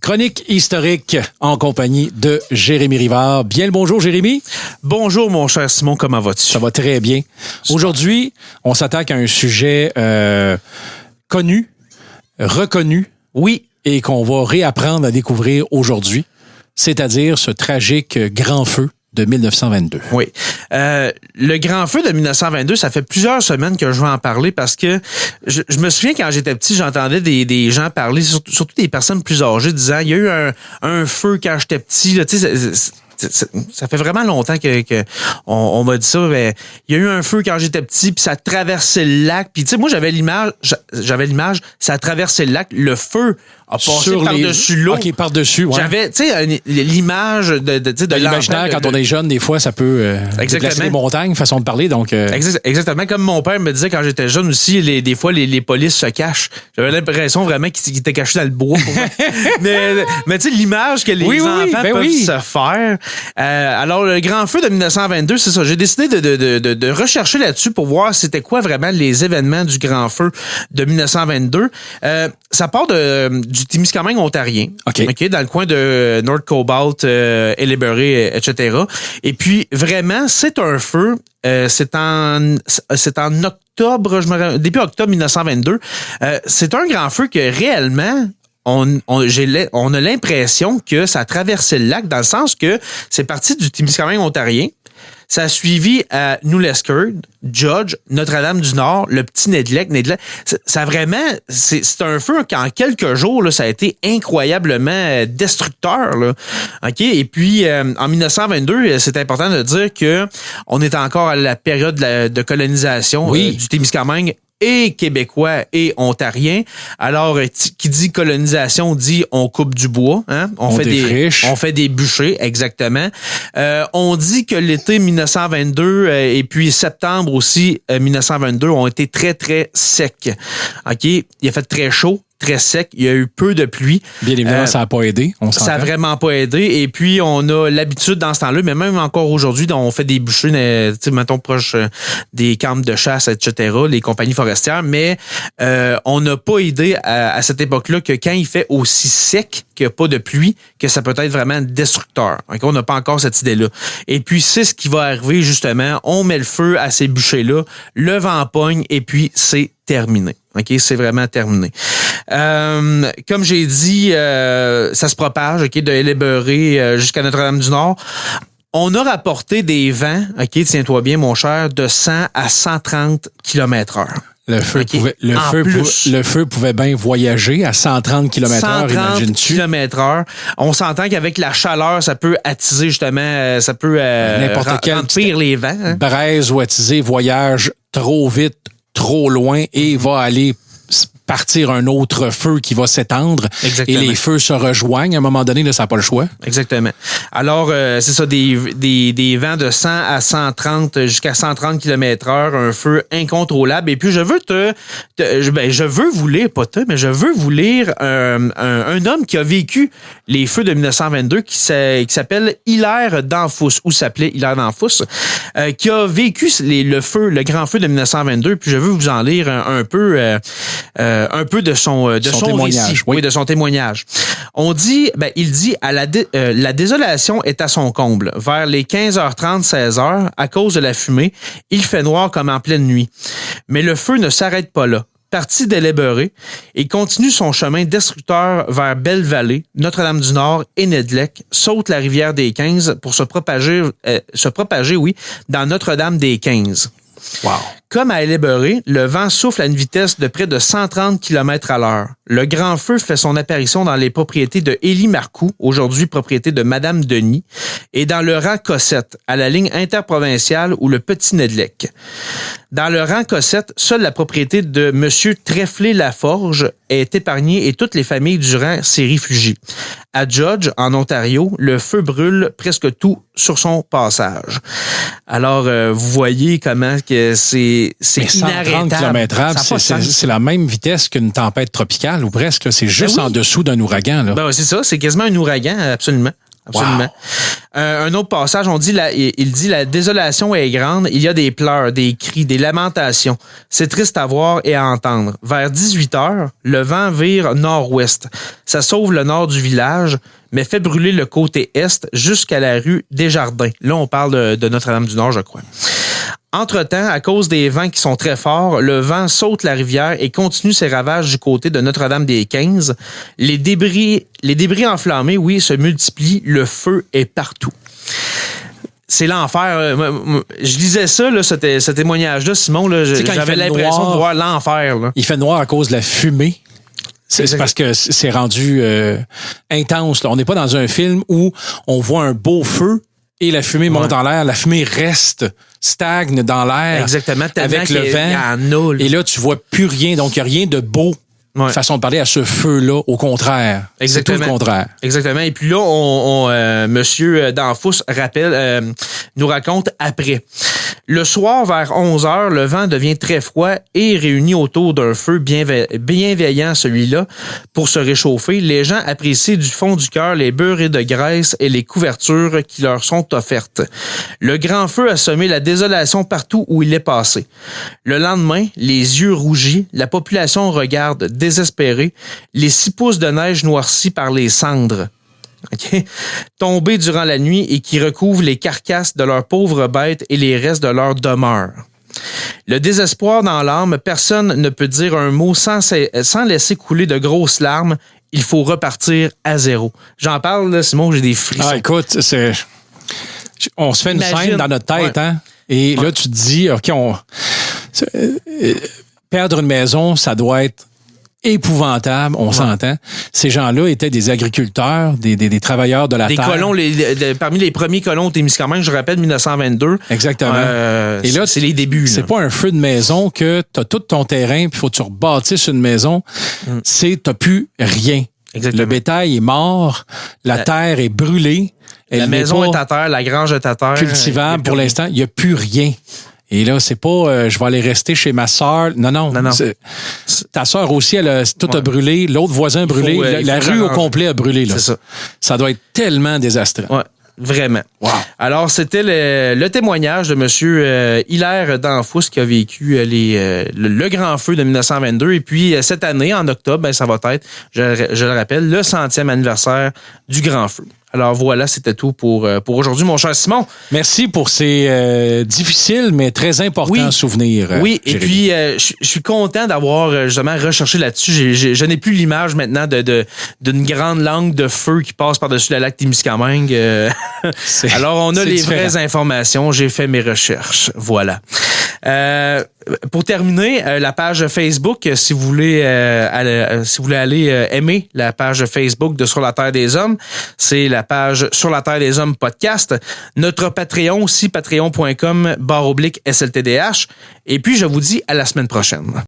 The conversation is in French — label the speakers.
Speaker 1: Chronique historique en compagnie de Jérémy Rivard. Bien le bonjour, Jérémy.
Speaker 2: Bonjour, mon cher Simon, comment vas-tu?
Speaker 1: Ça va très bien. Aujourd'hui, on s'attaque à un sujet connu, reconnu,
Speaker 2: oui,
Speaker 1: et qu'on va réapprendre à découvrir aujourd'hui, c'est-à-dire ce tragique grand feu de 1922.
Speaker 2: Oui. Le grand feu de 1922, ça fait plusieurs semaines que je veux en parler parce que je me souviens quand j'étais petit, j'entendais des gens parler, surtout des personnes plus âgées, disant il y a eu un feu quand j'étais petit. Là, tu sais, ça fait vraiment longtemps que on m'a dit ça. Mais il y a eu un feu quand j'étais petit, puis ça traversait le lac. Puis tu sais, moi j'avais l'image, ça a traversé le lac, le feu a passé par-dessus l'eau.
Speaker 1: OK, par-dessus, ouais.
Speaker 2: J'avais, tu sais, l'image de
Speaker 1: l'imaginaire, quand on est jeune, des fois, ça peut déplacer les montagnes, façon de parler. Donc,
Speaker 2: Exactement. Comme mon père me disait quand j'étais jeune aussi, des fois, les polices se cachent. J'avais l'impression vraiment qu'ils étaient cachés dans le bois. Pour moi. mais tu sais, l'image que les enfants peuvent se faire. Alors, le grand feu de 1922, c'est ça. J'ai décidé de rechercher là-dessus pour voir c'était quoi vraiment les événements du grand feu de 1922. Ça part du Témiscamingue ontarien,
Speaker 1: OK,
Speaker 2: dans le coin de North Cobalt, Ellebury, etc. Et puis, vraiment, c'est un feu. C'est en octobre, début octobre 1922. C'est un grand feu que réellement... On a l'impression que ça a traversé le lac dans le sens que c'est parti du Témiscamingue ontarien. Ça a suivi à New Lescard, Judge, Notre-Dame-du-Nord, le petit Nedlec. Ça vraiment, c'est un feu qu'en quelques jours, là, ça a été incroyablement destructeur. Là. OK? Et puis, en 1922, c'est important de dire que on est encore à la période de colonisation du Témiscamingue et québécois et ontarien. Alors, qui dit colonisation dit on coupe du bois, hein? On fait des bûchers, exactement. On dit que l'été 1922 et puis septembre aussi 1922 ont été très, très secs. OK? Il a fait très chaud, très sec. Il y a eu peu de pluie.
Speaker 1: Bien évidemment, ça n'a pas aidé.
Speaker 2: Ça n'a vraiment pas aidé. Et puis, on a l'habitude dans ce temps-là, mais même encore aujourd'hui, on fait des bûchers, mettons, proche des camps de chasse, etc., les compagnies forestières. Mais on n'a pas idée à cette époque-là que quand il fait aussi sec, qu'il n'y a pas de pluie, que ça peut être vraiment destructeur. Okay? On n'a pas encore cette idée-là. Et puis, c'est ce qui va arriver, justement. On met le feu à ces bûchers-là, le vent pogne, et puis c'est terminé. OK, c'est vraiment terminé. Comme j'ai dit, ça se propage, OK, de Ellebury jusqu'à Notre-Dame-du-Nord. On a rapporté des vents, OK, tiens-toi bien, mon cher, de 100 à 130 km/h.
Speaker 1: Le feu pouvait bien voyager à 130 km/h, imagines-tu?
Speaker 2: 130 km/h. On s'entend qu'avec la chaleur, ça peut attiser justement, ça peut remplir les vents. Hein?
Speaker 1: Braise ou attiser voyage trop vite, trop loin et va aller partir un autre feu qui va s'étendre.
Speaker 2: Exactement.
Speaker 1: Et les feux se rejoignent. À un moment donné, là, ça n'a pas le choix.
Speaker 2: Exactement. Alors, c'est ça, des vents de 100 à 130 jusqu'à 130 km/h, un feu incontrôlable. Et puis, je veux vous lire, pas toi, mais je veux vous lire un homme qui a vécu les feux de 1922 qui s'appelle Hilaire Danfous, ou s'appelait Hilaire Danfous, qui a vécu le grand feu de 1922. Puis, je veux vous en lire un peu de son récit, de son témoignage. Il dit la désolation est à son comble. Vers les 15h30, 16h, à cause de la fumée, il fait noir comme en pleine nuit. Mais le feu ne s'arrête pas là. Parti d'Ellebury, il continue son chemin destructeur vers Belle-Vallée, Notre-Dame-du-Nord et Nedlec, saute la rivière des 15 pour se propager, dans Notre-Dame-des-15.
Speaker 1: Wow.
Speaker 2: Comme à Ellebury, le vent souffle à une vitesse de près de 130 km/h. Le grand feu fait son apparition dans les propriétés de Élie Marcoux, aujourd'hui propriété de Madame Denis, et dans le rang Cossette, à la ligne interprovinciale ou le Petit Nedlec. Dans le rang Cossette, seule la propriété de M. Trèflé-Laforge est épargnée et toutes les familles du rang s'y réfugient. À Judge, en Ontario, le feu brûle presque tout sur son passage. Alors, vous voyez comment que c'est inarrêtable.
Speaker 1: 130 km/h, c'est la même vitesse qu'une tempête tropicale ou presque. C'est juste en dessous d'un ouragan. Là.
Speaker 2: Ben, c'est ça, c'est quasiment un ouragan, absolument. Absolument.
Speaker 1: Wow.
Speaker 2: Un autre passage, il dit « La désolation est grande, il y a des pleurs, des cris, des lamentations. C'est triste à voir et à entendre. Vers 18 heures, le vent vire nord-ouest. Ça sauve le nord du village, mais fait brûler le côté est jusqu'à la rue Desjardins. » Là, on parle de Notre-Dame-du-Nord, je crois. Entre-temps, à cause des vents qui sont très forts, le vent saute la rivière et continue ses ravages du côté de Notre-Dame-des-15. Les débris enflammés, oui, se multiplient. Le feu est partout. C'est l'enfer. Je lisais ça, là, ce témoignage-là, Simon. Là, j'avais l'impression de voir l'enfer. Là.
Speaker 1: Il fait noir à cause de la fumée. C'est parce que c'est rendu intense. Là. On n'est pas dans un film où on voit un beau feu et la fumée monte en l'air. La fumée stagne dans l'air.
Speaker 2: Exactement.
Speaker 1: Avec le vent. Et là, tu vois plus rien. Donc, il n'y a rien de beau. Façon de parler à ce feu-là, au contraire.
Speaker 2: Exactement.
Speaker 1: C'est tout le contraire.
Speaker 2: Exactement. Et puis là, Monsieur Danfous nous raconte après. Le soir, vers 11h, le vent devient très froid et réuni autour d'un feu bienveillant, celui-là, pour se réchauffer. Les gens apprécient du fond du cœur les beurrés de graisse et les couvertures qui leur sont offertes. Le grand feu a semé la désolation partout où il est passé. Le lendemain, les yeux rougis, la population regarde désespérée, les 6 pouces de neige noircis par les cendres. Okay. Tombés durant la nuit et qui recouvrent les carcasses de leurs pauvres bêtes et les restes de leur demeure. Le désespoir dans l'âme, personne ne peut dire un mot sans laisser couler de grosses larmes. Il faut repartir à zéro. J'en parle, là, Simon, j'ai des frissons.
Speaker 1: Ah, écoute, on se fait une scène dans notre tête, hein? Et là, tu te dis, OK, perdre une maison, ça doit être épouvantable, on s'entend. Ces gens-là étaient des agriculteurs, des travailleurs de la terre.
Speaker 2: Des colons, parmi les premiers colons au Témiscamingue, je rappelle, 1922.
Speaker 1: Exactement. Et là,
Speaker 2: c'est les débuts.
Speaker 1: C'est pas un feu de maison que t'as tout ton terrain, puis faut que tu rebâtisses une maison. T'as plus rien.
Speaker 2: Exactement.
Speaker 1: Le bétail est mort, la terre est brûlée.
Speaker 2: La maison est à terre, la grange est à terre.
Speaker 1: Cultivable pour l'instant, il n'y a plus rien. Et là, c'est pas je vais aller rester chez ma sœur. Non. Ta sœur aussi, tout a brûlé. L'autre voisin a brûlé. La rue au complet a brûlé. Là.
Speaker 2: C'est ça.
Speaker 1: Ça doit être tellement désastreux.
Speaker 2: Ouais. Vraiment.
Speaker 1: Wow.
Speaker 2: Alors, c'était le témoignage de M. Hilaire Danfous qui a vécu le grand feu de 1922. Et puis, cette année, en octobre, ça va être, je le rappelle, le 100e anniversaire du grand feu. Alors voilà, c'était tout pour aujourd'hui, mon cher Simon.
Speaker 1: Merci pour ces difficiles mais très importants souvenirs.
Speaker 2: Oui,
Speaker 1: Jérémy.
Speaker 2: Et puis je suis content d'avoir justement recherché là-dessus. Je n'ai plus l'image maintenant d'une grande langue de feu qui passe par-dessus le lac Témiscamingue. Alors on a les vraies informations. J'ai fait mes recherches. Voilà. Pour terminer, la page Facebook, si vous voulez aller aimer la page Facebook de Sur la Terre des Hommes, c'est la page Sur la Terre des Hommes podcast. Notre Patreon aussi, patreon.com/SLTDH. Et puis, je vous dis à la semaine prochaine.